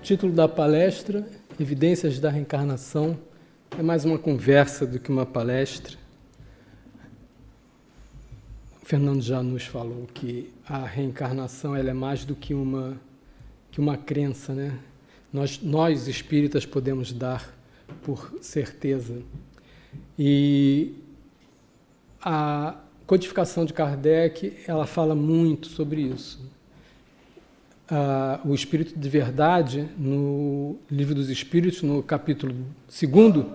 título da palestra, Evidências da Reencarnação, é mais uma conversa do que uma palestra. O Fernando já nos falou que a reencarnação ela é mais do que uma crença, né? Nós espíritas podemos dar por certeza. E a codificação de Kardec, ela fala muito sobre isso. O Espírito de Verdade, no Livro dos Espíritos, no capítulo 2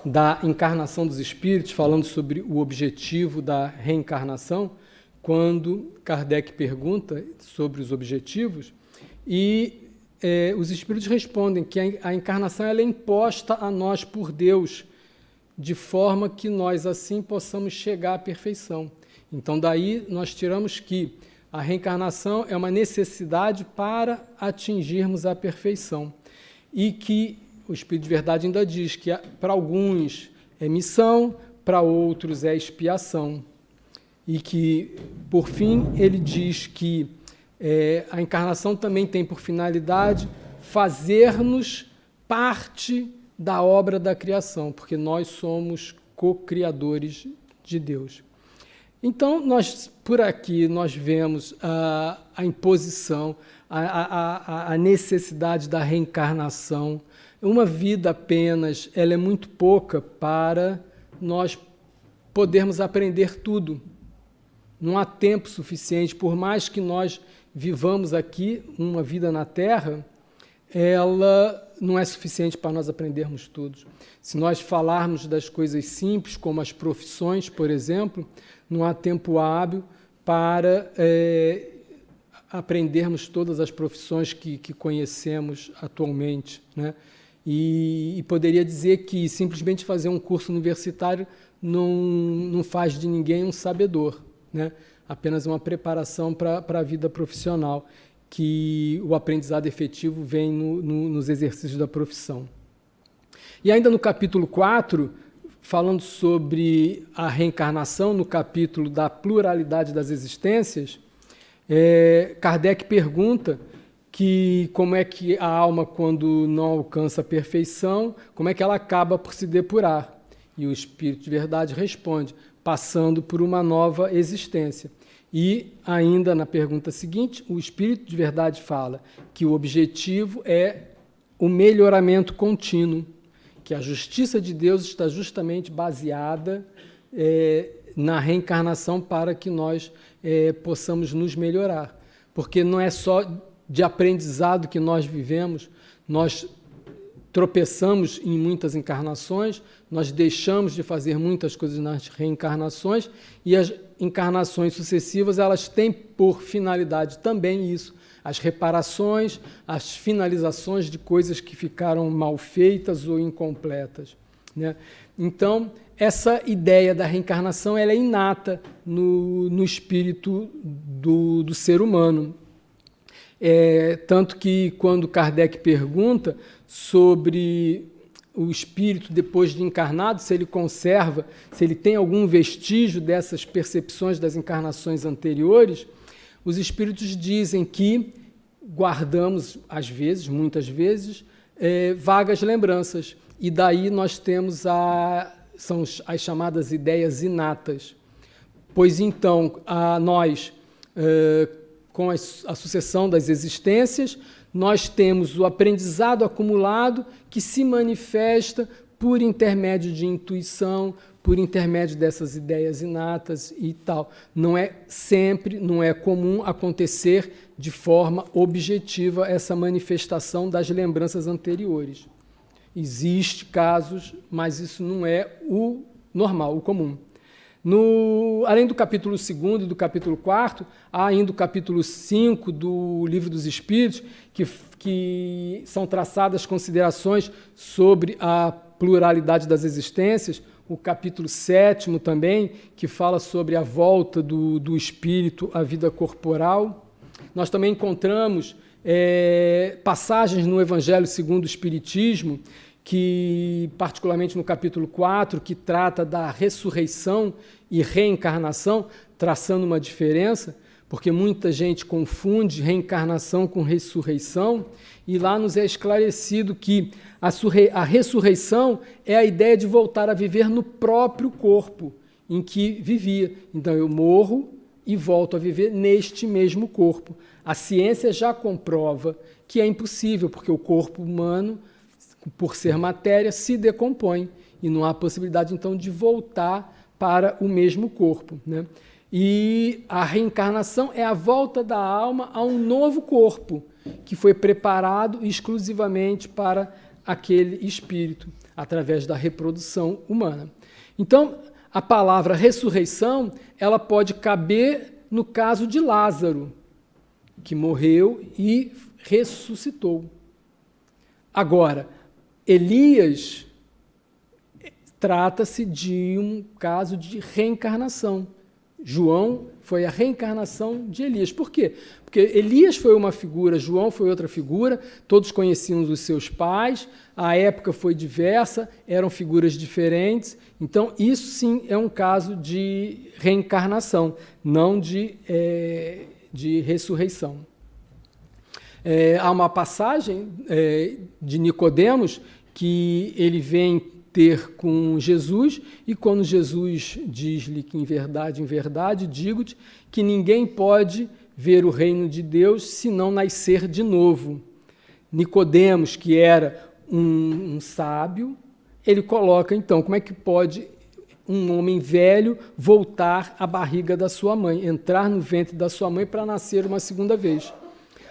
da encarnação dos espíritos, falando sobre o objetivo da reencarnação, quando Kardec pergunta sobre os objetivos, e os espíritos respondem que a encarnação ela é imposta a nós por Deus, de forma que nós assim possamos chegar à perfeição. Então, daí nós tiramos que a reencarnação é uma necessidade para atingirmos a perfeição. E que o Espírito de Verdade ainda diz que para alguns é missão, para outros é expiação. E que, por fim, ele diz que a encarnação também tem por finalidade fazer-nos parte da obra da criação, porque nós somos co-criadores de Deus. Então, por aqui, nós vemos a imposição, a necessidade da reencarnação. Uma vida apenas, ela é muito pouca para nós podermos aprender tudo. Não há tempo suficiente, por mais que nós vivamos aqui uma vida na Terra, ela não é suficiente para nós aprendermos tudo. Se nós falarmos das coisas simples, como as profissões, por exemplo, não há tempo hábil para aprendermos todas as profissões que conhecemos atualmente, né? E poderia dizer que simplesmente fazer um curso universitário não faz de ninguém um sabedor, né? Apenas uma preparação para a vida profissional, que o aprendizado efetivo vem nos exercícios da profissão. E ainda no capítulo 4, falando sobre a reencarnação, no capítulo da pluralidade das existências, Kardec pergunta que como é que a alma, quando não alcança a perfeição, como é que ela acaba por se depurar? E o Espírito de Verdade responde, passando por uma nova existência. E ainda na pergunta seguinte, o Espírito de Verdade fala que o objetivo é o melhoramento contínuo, que a justiça de Deus está justamente baseada na reencarnação para que nós possamos nos melhorar. Porque não é só de aprendizado que nós vivemos, nós tropeçamos em muitas encarnações, nós deixamos de fazer muitas coisas nas reencarnações, e as encarnações sucessivas elas têm por finalidade também isso, as reparações, as finalizações de coisas que ficaram mal feitas ou incompletas, né? Então, essa ideia da reencarnação ela é inata no espírito do ser humano. Tanto que quando Kardec pergunta sobre o espírito depois de encarnado, se ele conserva, se ele tem algum vestígio dessas percepções das encarnações anteriores, os espíritos dizem que guardamos, às vezes, muitas vezes, vagas lembranças. E daí nós temos são as chamadas ideias inatas. Pois então, nós, com a sucessão das existências, nós temos o aprendizado acumulado que se manifesta por intermédio de intuição, por intermédio dessas ideias inatas e tal. Não é sempre, não é comum acontecer de forma objetiva essa manifestação das lembranças anteriores. Existem casos, mas isso não é o normal, o comum. Além do capítulo 2 e do capítulo 4, há ainda o capítulo 5 do Livro dos Espíritos, que são traçadas considerações sobre a pluralidade das existências, o capítulo 7 também, que fala sobre a volta do espírito à vida corporal. Nós também encontramos passagens no Evangelho segundo o Espiritismo, que, particularmente no capítulo 4, que trata da ressurreição e reencarnação, traçando uma diferença, porque muita gente confunde reencarnação com ressurreição, e lá nos é esclarecido que a ressurreição é a ideia de voltar a viver no próprio corpo em que vivia. Então eu morro e volto a viver neste mesmo corpo. A ciência já comprova que é impossível, porque o corpo humano, por ser matéria, se decompõe e não há possibilidade, então, de voltar para o mesmo corpo, né? E a reencarnação é a volta da alma a um novo corpo, que foi preparado exclusivamente para aquele espírito, através da reprodução humana. Então, a palavra ressurreição, ela pode caber no caso de Lázaro, que morreu e ressuscitou. Agora, Elias, trata-se de um caso de reencarnação. João foi a reencarnação de Elias. Por quê? Porque Elias foi uma figura, João foi outra figura, todos conheciam os seus pais, a época foi diversa, eram figuras diferentes. Então, isso sim é um caso de reencarnação, não de ressurreição. Há uma passagem de Nicodemos que ele vem ter com Jesus, e quando Jesus diz-lhe que em verdade, digo-te que ninguém pode ver o reino de Deus se não nascer de novo. Nicodemos, que era um sábio, ele coloca, então, como é que pode um homem velho voltar à barriga da sua mãe, entrar no ventre da sua mãe para nascer uma segunda vez?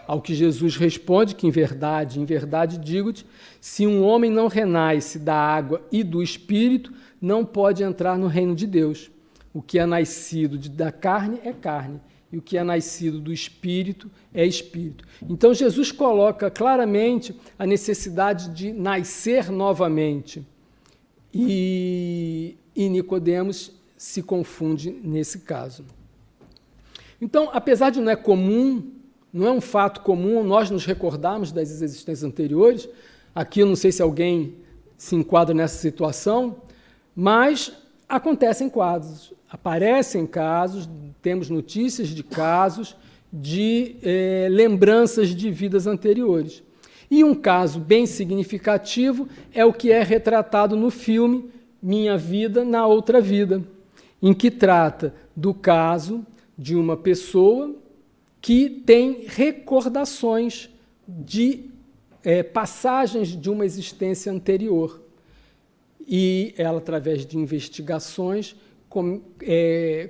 Ao que Jesus responde que, em verdade digo-te, se um homem não renasce da água e do Espírito, não pode entrar no reino de Deus. O que é nascido da carne é carne, e o que é nascido do Espírito é Espírito. Então, Jesus coloca claramente a necessidade de nascer novamente. E Nicodemos se confunde nesse caso. Então, apesar de não é um fato comum nós nos recordarmos das existências anteriores. Aqui eu não sei se alguém se enquadra nessa situação, mas acontecem casos, aparecem casos, temos notícias de casos de lembranças de vidas anteriores. E um caso bem significativo é o que é retratado no filme Minha Vida na Outra Vida, em que trata do caso de uma pessoa que tem recordações de passagens de uma existência anterior. E ela, através de investigações,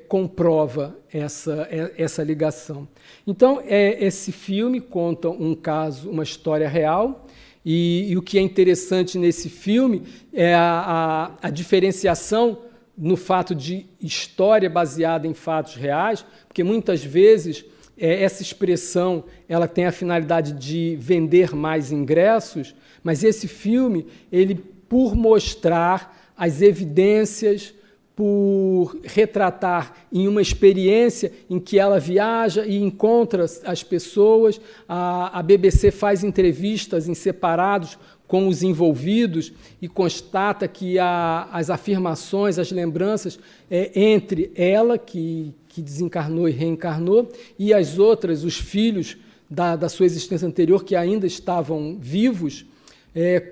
comprova essa ligação. Então, esse filme conta um caso, uma história real, e o que é interessante nesse filme é a diferenciação no fato de história baseada em fatos reais, porque muitas vezes essa expressão ela tem a finalidade de vender mais ingressos, mas esse filme, ele, por mostrar as evidências, por retratar em uma experiência em que ela viaja e encontra as pessoas, a BBC faz entrevistas em separados com os envolvidos e constata que as afirmações, as lembranças entre ela, que desencarnou e reencarnou, e as outras, os filhos da sua existência anterior, que ainda estavam vivos,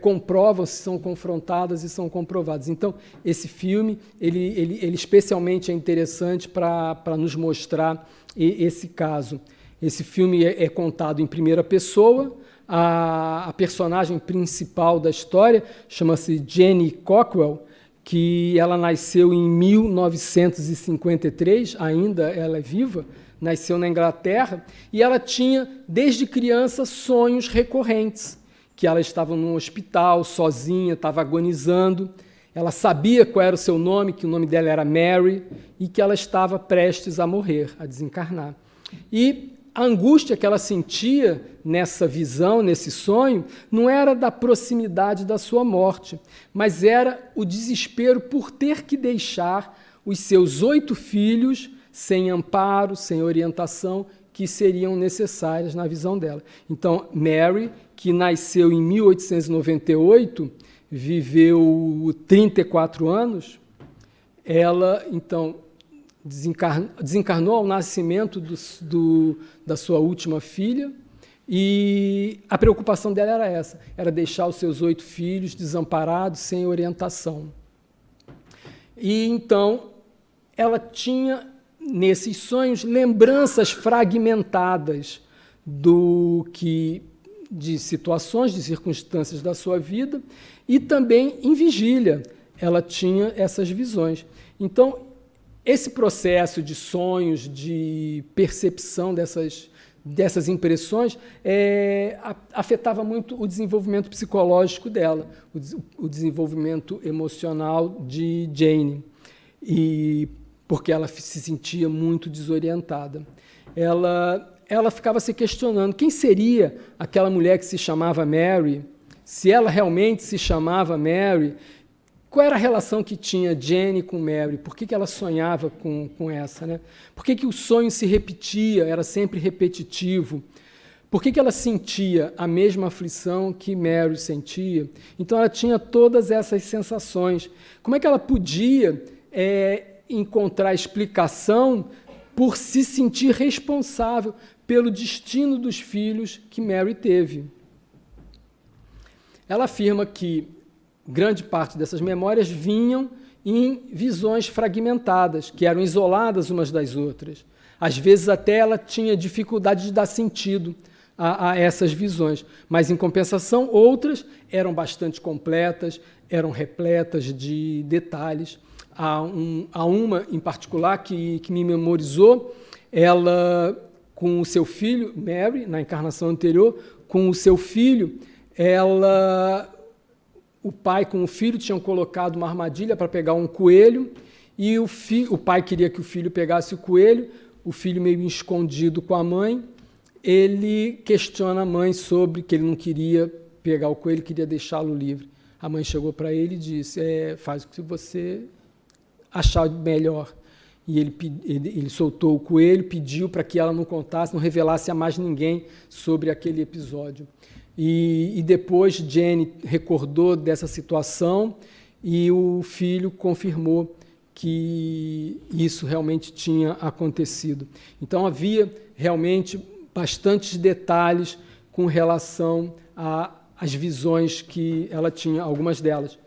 comprovam-se, são confrontadas e são comprovadas. Então, esse filme, ele especialmente é interessante para nos mostrar esse caso. Esse filme é contado em primeira pessoa. A personagem principal da história chama-se Jenny Cockwell, que ela nasceu em 1953, ainda ela é viva, nasceu na Inglaterra, e ela tinha, desde criança, sonhos recorrentes, que ela estava num hospital, sozinha, estava agonizando, ela sabia qual era o seu nome, que o nome dela era Mary, e que ela estava prestes a morrer, a desencarnar. E a angústia que ela sentia nessa visão, nesse sonho, não era da proximidade da sua morte, mas era o desespero por ter que deixar os seus 8 filhos sem amparo, sem orientação, que seriam necessárias na visão dela. Então, Mary, que nasceu em 1898, viveu 34 anos, ela, então, desencarnou ao nascimento da sua última filha, E a preocupação dela era essa, era deixar os seus 8 filhos desamparados, sem orientação. E então ela tinha, nesses sonhos, lembranças fragmentadas de situações, de circunstâncias da sua vida, e também em vigília ela tinha essas visões. Então, esse processo de sonhos, de percepção dessas impressões, afetava muito o desenvolvimento psicológico dela, o desenvolvimento emocional de Jane, porque ela se sentia muito desorientada. Ela ficava se questionando quem seria aquela mulher que se chamava Mary, se ela realmente se chamava Mary, qual era a relação que tinha Jane com Mary, por que ela sonhava com essa, né? Por que o sonho se repetia, era sempre repetitivo, por que ela sentia a mesma aflição que Mary sentia? Então ela tinha todas essas sensações. Como é que ela podia encontrar explicação por se sentir responsável pelo destino dos filhos que Mary teve? Ela afirma que grande parte dessas memórias vinham em visões fragmentadas, que eram isoladas umas das outras. Às vezes até ela tinha dificuldade de dar sentido a essas visões, mas em compensação outras eram bastante completas, eram repletas de detalhes. Há uma em particular que me memorizou, ela com o seu filho, Mary, na encarnação anterior, com o seu filho, o pai com o filho tinham colocado uma armadilha para pegar um coelho, e o pai queria que o filho pegasse o coelho, o filho meio escondido com a mãe, ele questiona a mãe sobre que ele não queria pegar o coelho, queria deixá-lo livre. A mãe chegou para ele e disse, faz o que você achar melhor. E ele soltou o coelho, pediu para que ela não contasse, não revelasse a mais ninguém sobre aquele episódio. E depois Jane recordou dessa situação e o filho confirmou que isso realmente tinha acontecido. Então havia realmente bastantes detalhes com relação às visões que ela tinha, algumas delas.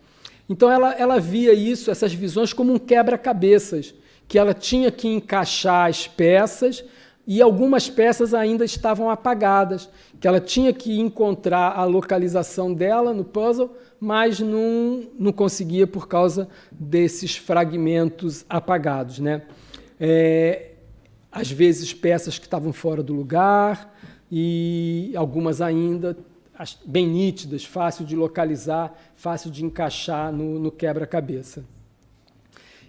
Então ela via essas visões como um quebra-cabeças, que ela tinha que encaixar as peças e algumas peças ainda estavam apagadas, que ela tinha que encontrar a localização dela no puzzle, mas não conseguia por causa desses fragmentos apagados, né? Às vezes peças que estavam fora do lugar e algumas ainda bem nítidas, fácil de localizar, fácil de encaixar no quebra-cabeça.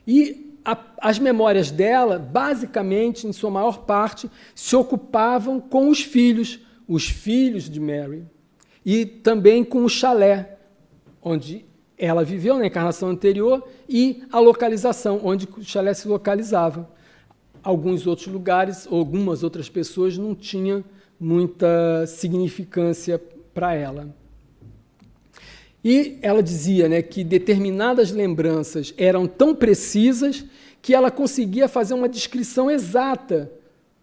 E as memórias dela, basicamente, em sua maior parte, se ocupavam com os filhos de Mary, e também com o chalé, onde ela viveu na encarnação anterior, e a localização, onde o chalé se localizava. Alguns outros lugares, algumas outras pessoas não tinham muita significância para ela. E ela dizia, né, que determinadas lembranças eram tão precisas que ela conseguia fazer uma descrição exata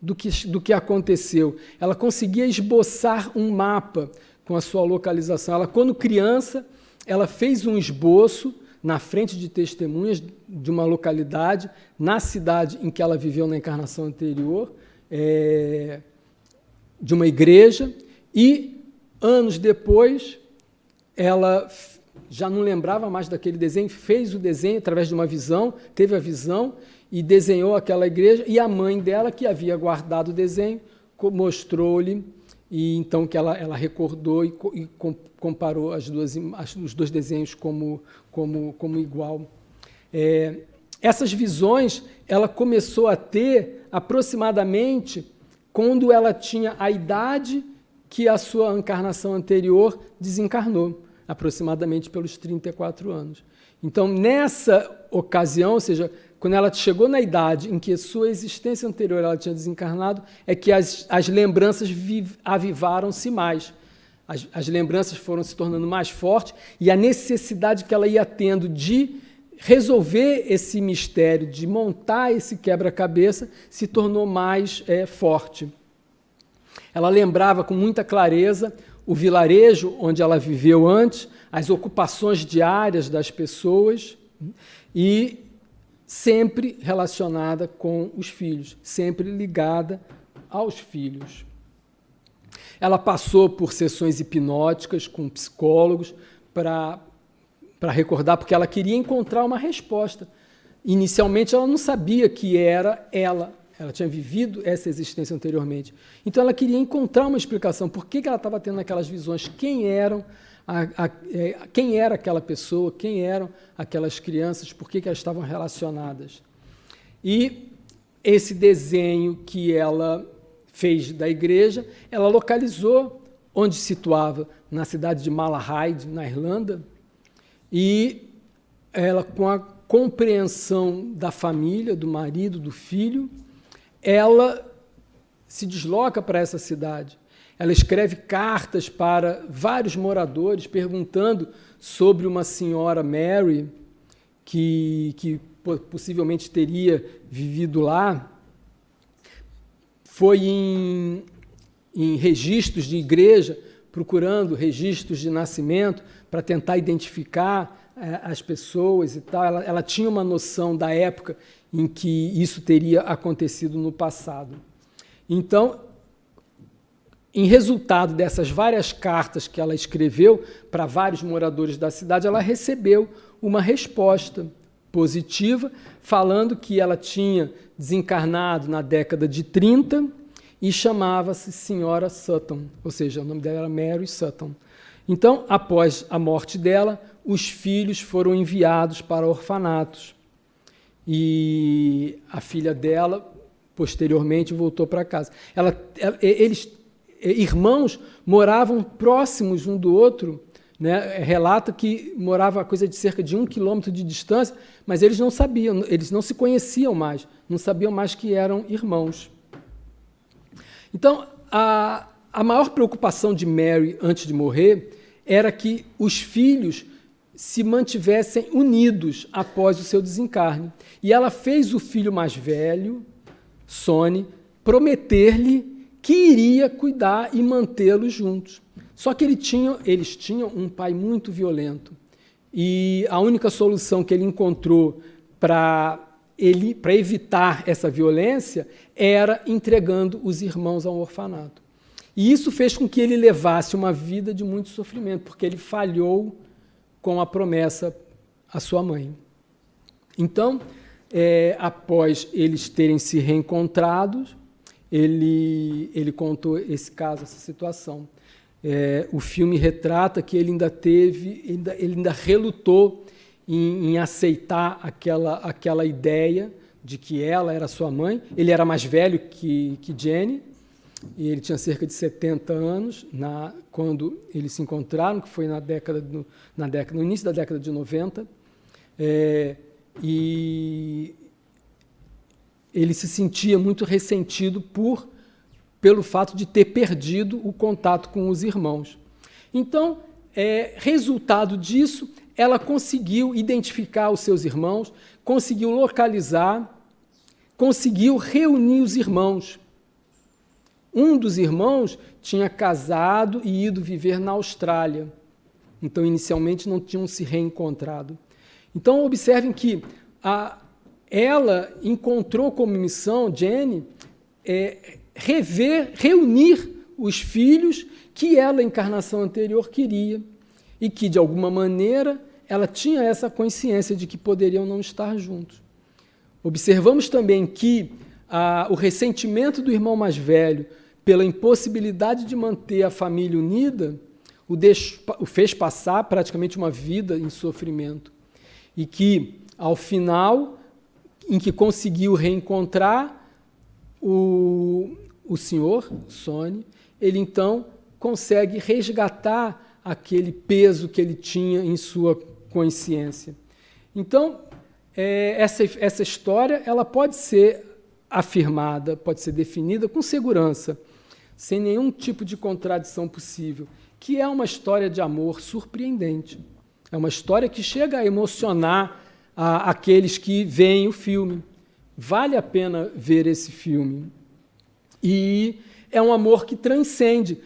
do que aconteceu. Ela conseguia esboçar um mapa com a sua localização. Ela, quando criança, ela fez um esboço na frente de testemunhas de uma localidade, na cidade em que ela viveu na encarnação anterior, de uma igreja, e anos depois ela já não lembrava mais daquele desenho, fez o desenho através de uma visão, teve a visão e desenhou aquela igreja, e a mãe dela, que havia guardado o desenho, mostrou-lhe, e então que ela recordou e comparou os dois desenhos como igual. Essas visões ela começou a ter aproximadamente quando ela tinha a idade que a sua encarnação anterior desencarnou, aproximadamente pelos 34 anos. Então, nessa ocasião, ou seja, quando ela chegou na idade em que a sua existência anterior ela tinha desencarnado, é que as lembranças avivaram-se mais. As lembranças foram se tornando mais fortes e a necessidade que ela ia tendo de resolver esse mistério, de montar esse quebra-cabeça, se tornou mais forte. Ela lembrava com muita clareza o vilarejo onde ela viveu antes, as ocupações diárias das pessoas e sempre relacionada com os filhos, sempre ligada aos filhos. Ela passou por sessões hipnóticas com psicólogos para recordar, porque ela queria encontrar uma resposta. Inicialmente, ela não sabia que era ela tinha vivido essa existência anteriormente. Então, ela queria encontrar uma explicação. Por que ela estava tendo aquelas visões? Quem era aquela pessoa? Quem eram aquelas crianças? Por que elas estavam relacionadas? E esse desenho que ela fez da igreja, ela localizou onde se situava, na cidade de Malahide, na Irlanda, e ela, com a compreensão da família, do marido, do filho, ela se desloca para essa cidade. Ela escreve cartas para vários moradores, perguntando sobre uma senhora Mary, que possivelmente teria vivido lá. Foi em registros de igreja, procurando registros de nascimento, para tentar identificar as pessoas e tal. Ela tinha uma noção da época em que isso teria acontecido no passado. Então, em resultado dessas várias cartas que ela escreveu para vários moradores da cidade, ela recebeu uma resposta positiva, falando que ela tinha desencarnado na década de 30 e chamava-se Senhora Sutton, ou seja, o nome dela era Mary Sutton. Então, após a morte dela, os filhos foram enviados para orfanatos. E a filha dela, posteriormente, voltou para casa. Eles, irmãos, moravam próximos um do outro, né? Relata que morava a coisa de cerca de 1 quilômetro de distância, mas eles não sabiam, eles não se conheciam mais, não sabiam mais que eram irmãos. Então, a maior preocupação de Mary antes de morrer era que os filhos se mantivessem unidos após o seu desencarne. E ela fez o filho mais velho, Sonny, prometer-lhe que iria cuidar e mantê-los juntos. Só que eles tinham um pai muito violento. E a única solução que ele encontrou para evitar essa violência era entregando os irmãos ao orfanato. E isso fez com que ele levasse uma vida de muito sofrimento, porque ele falhou com a promessa à sua mãe. Então, após eles terem se reencontrado, ele contou esse caso, essa situação. O filme retrata que ele ainda relutou em aceitar aquela ideia de que ela era sua mãe. Ele era mais velho que Jenny, e ele tinha cerca de 70 anos quando eles se encontraram, que foi no início da década de 90. E ele se sentia muito ressentido pelo fato de ter perdido o contato com os irmãos. Então, resultado disso, ela conseguiu identificar os seus irmãos, conseguiu localizar, conseguiu reunir os irmãos. Um dos irmãos tinha casado e ido viver na Austrália. Então, inicialmente, não tinham se reencontrado. Então, observem que ela encontrou como missão, Jenny, reunir os filhos que ela, a encarnação anterior, queria e que, de alguma maneira, ela tinha essa consciência de que poderiam não estar juntos. Observamos também que o ressentimento do irmão mais velho pela impossibilidade de manter a família unida o fez passar praticamente uma vida em sofrimento. E que, ao final, em que conseguiu reencontrar o senhor, Sonny, ele então consegue resgatar aquele peso que ele tinha em sua consciência. Então, essa história ela pode ser afirmada, pode ser definida com segurança, sem nenhum tipo de contradição possível, que é uma história de amor surpreendente. É uma história que chega a emocionar aqueles que veem o filme. Vale a pena ver esse filme. E é um amor que transcende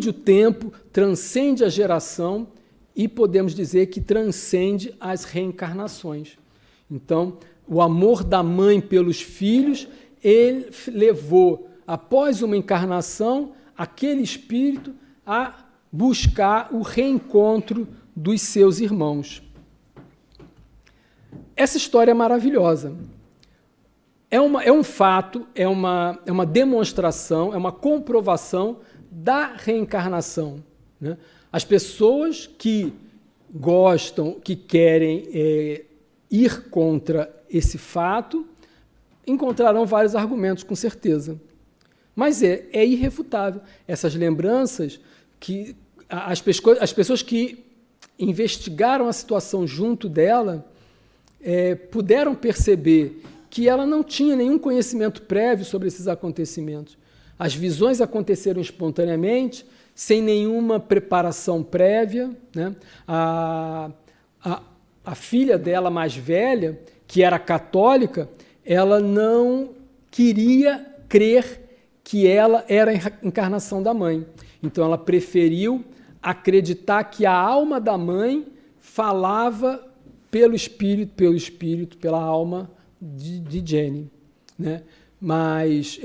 o tempo, transcende a geração e podemos dizer que transcende as reencarnações. Então, o amor da mãe pelos filhos, ele levou, após uma encarnação, aquele espírito a buscar o reencontro dos seus irmãos. Essa história é maravilhosa. É um fato, é uma demonstração, é uma comprovação da reencarnação, né? As pessoas que gostam, que querem ir contra esse fato, encontrarão vários argumentos, com certeza. Mas é irrefutável. Essas lembranças, que as pessoas que investigaram a situação junto dela puderam perceber que ela não tinha nenhum conhecimento prévio sobre esses acontecimentos. As visões aconteceram espontaneamente, sem nenhuma preparação prévia, né? A filha dela mais velha, que era católica, ela não queria crer que ela era a encarnação da mãe. Então ela preferiu acreditar que a alma da mãe falava pelo espírito, pela alma de Jenny, né? Mas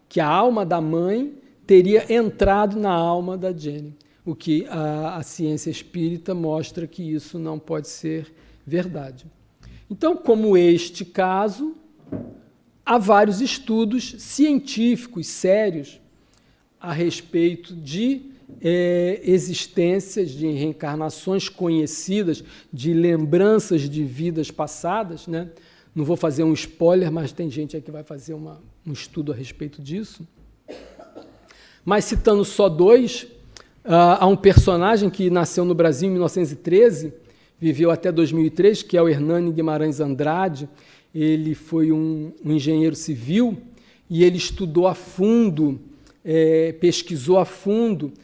que a alma da mãe teria entrado na alma da Jenny, o que a ciência espírita mostra que isso não pode ser verdade. Então, como este caso, há vários estudos científicos sérios a respeito de existências de reencarnações conhecidas, de lembranças de vidas passadas, né? Não vou fazer um spoiler, mas tem gente aí que vai fazer um estudo a respeito disso. Mas citando só dois, há um personagem que nasceu no Brasil em 1913, viveu até 2003, que é o Hernani Guimarães Andrade. Ele foi um engenheiro civil e ele estudou a fundo, pesquisou a fundo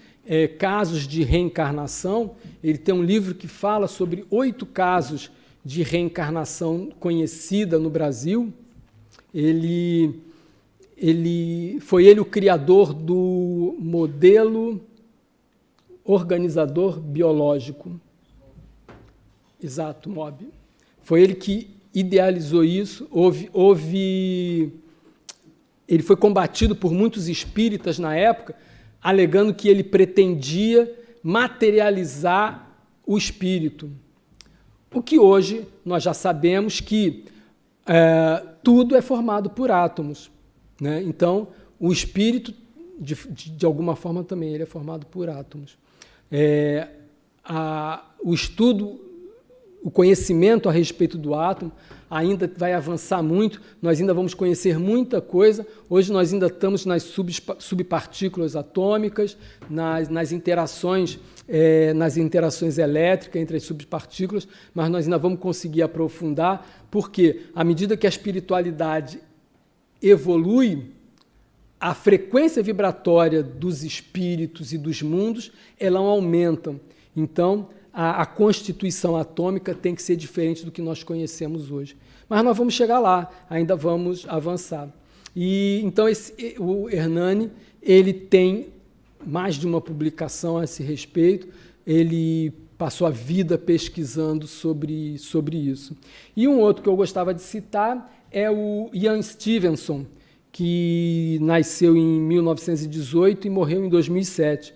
casos de reencarnação. Ele tem um livro que fala sobre 8 casos de reencarnação conhecida no Brasil. Foi ele o criador do modelo organizador biológico. Exato, MOB. Foi ele que idealizou isso. Ele foi combatido por muitos espíritas na época, alegando que ele pretendia materializar o espírito. O que hoje nós já sabemos que tudo é formado por átomos, né? Então, o espírito, de alguma forma, também ele é formado por átomos. O estudo, o conhecimento a respeito do átomo ainda vai avançar muito, nós ainda vamos conhecer muita coisa. Hoje nós ainda estamos nas subpartículas atômicas, nas interações elétricas entre as subpartículas, mas nós ainda vamos conseguir aprofundar, porque à medida que a espiritualidade evolui, a frequência vibratória dos espíritos e dos mundos, ela aumenta. Então, a constituição atômica tem que ser diferente do que nós conhecemos hoje. Mas nós vamos chegar lá, ainda vamos avançar. E então o Hernani, ele tem mais de uma publicação a esse respeito, ele passou a vida pesquisando sobre isso. E um outro que eu gostava de citar é o Ian Stevenson, que nasceu em 1918 e morreu em 2007.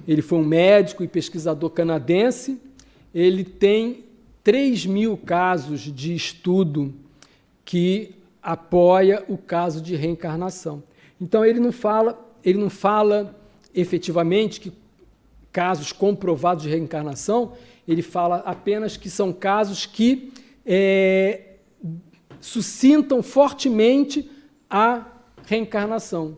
Ele foi um médico e pesquisador canadense. Ele tem 3.000 casos de estudo que apoia o caso de reencarnação. Então, ele não fala efetivamente que casos comprovados de reencarnação, ele fala apenas que são casos que suscitam fortemente a reencarnação,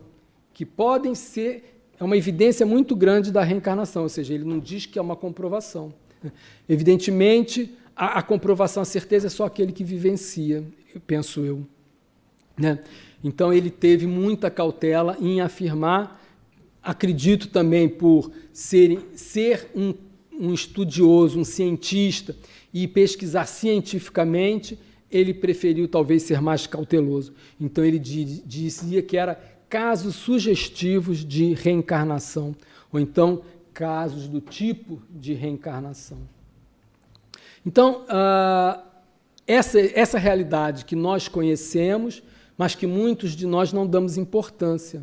que podem ser uma evidência muito grande da reencarnação, ou seja, ele não diz que é uma comprovação. Evidentemente, a comprovação, a certeza é só aquele que vivencia, penso eu, né? Então, ele teve muita cautela em afirmar, acredito também por ser um estudioso, um cientista, e pesquisar cientificamente, ele preferiu talvez ser mais cauteloso. Então, ele dizia que era casos sugestivos de reencarnação, ou então casos do tipo de reencarnação. Então, essa realidade que nós conhecemos, mas que muitos de nós não damos importância.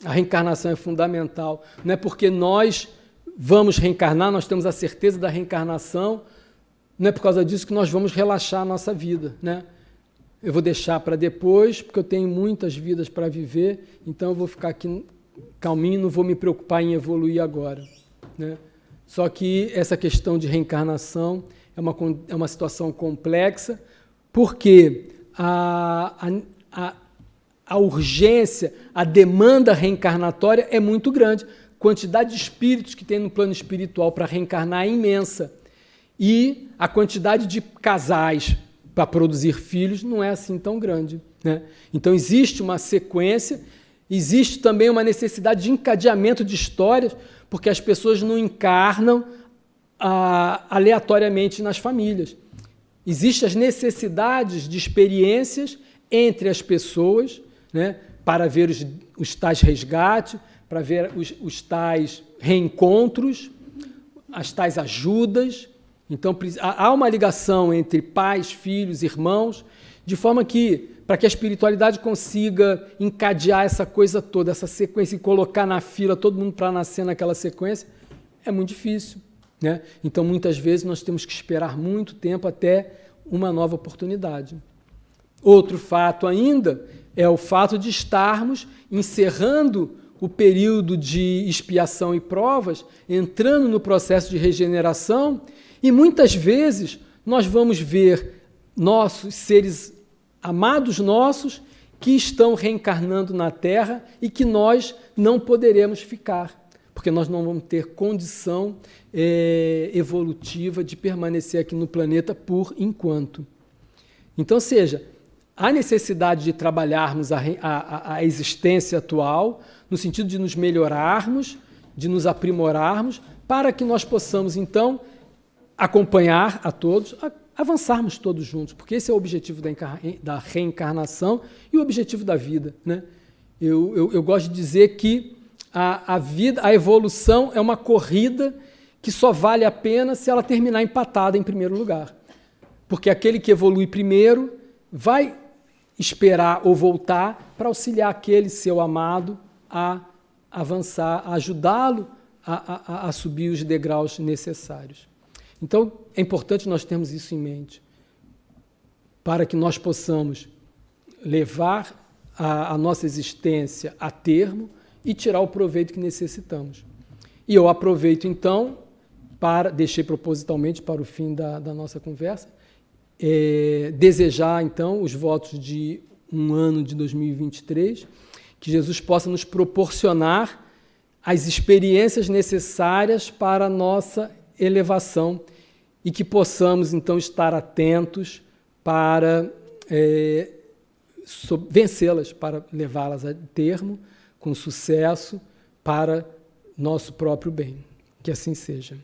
A reencarnação é fundamental. Não é porque nós vamos reencarnar, nós temos a certeza da reencarnação, não é por causa disso que nós vamos relaxar a nossa vida, né? Eu vou deixar para depois, porque eu tenho muitas vidas para viver, então eu vou ficar aqui calminho, não vou me preocupar em evoluir agora, né? Só que essa questão de reencarnação é uma situação complexa, porque a urgência, a demanda reencarnatória é muito grande. A quantidade de espíritos que tem no plano espiritual para reencarnar é imensa. E a quantidade de casais para produzir filhos não é assim tão grande, né? Então existe uma sequência, existe também uma necessidade de encadeamento de histórias, porque as pessoas não encarnam aleatoriamente nas famílias. Existem as necessidades de experiências entre as pessoas, né, para ver os tais resgates, para ver os tais reencontros, as tais ajudas. Então, há uma ligação entre pais, filhos, irmãos, de forma que, para que a espiritualidade consiga encadear essa coisa toda, essa sequência, e colocar na fila todo mundo para nascer naquela sequência, é muito difícil, né? Então, muitas vezes, nós temos que esperar muito tempo até uma nova oportunidade. Outro fato ainda é o fato de estarmos encerrando o período de expiação e provas, entrando no processo de regeneração, e muitas vezes nós vamos ver nossos seres amados nossos que estão reencarnando na Terra e que nós não poderemos ficar, porque nós não vamos ter condição evolutiva de permanecer aqui no planeta por enquanto. Então, ou seja, há necessidade de trabalharmos a existência atual, no sentido de nos melhorarmos, de nos aprimorarmos, para que nós possamos, então, acompanhar a todos, avançarmos todos juntos, porque esse é o objetivo da reencarnação e o objetivo da vida, né? Eu gosto de dizer que a vida, a evolução é uma corrida que só vale a pena se ela terminar empatada em primeiro lugar. Porque aquele que evolui primeiro vai esperar ou voltar para auxiliar aquele seu amado a avançar, a ajudá-lo a subir os degraus necessários. Então, é importante nós termos isso em mente, para que nós possamos levar a nossa existência a termo e tirar o proveito que necessitamos. E eu aproveito, então, deixei propositalmente para o fim da nossa conversa, desejar, então, os votos de um ano de 2023, que Jesus possa nos proporcionar as experiências necessárias para a nossa elevação e que possamos, então, estar atentos para vencê-las, para levá-las a termo com sucesso para nosso próprio bem. Que assim seja.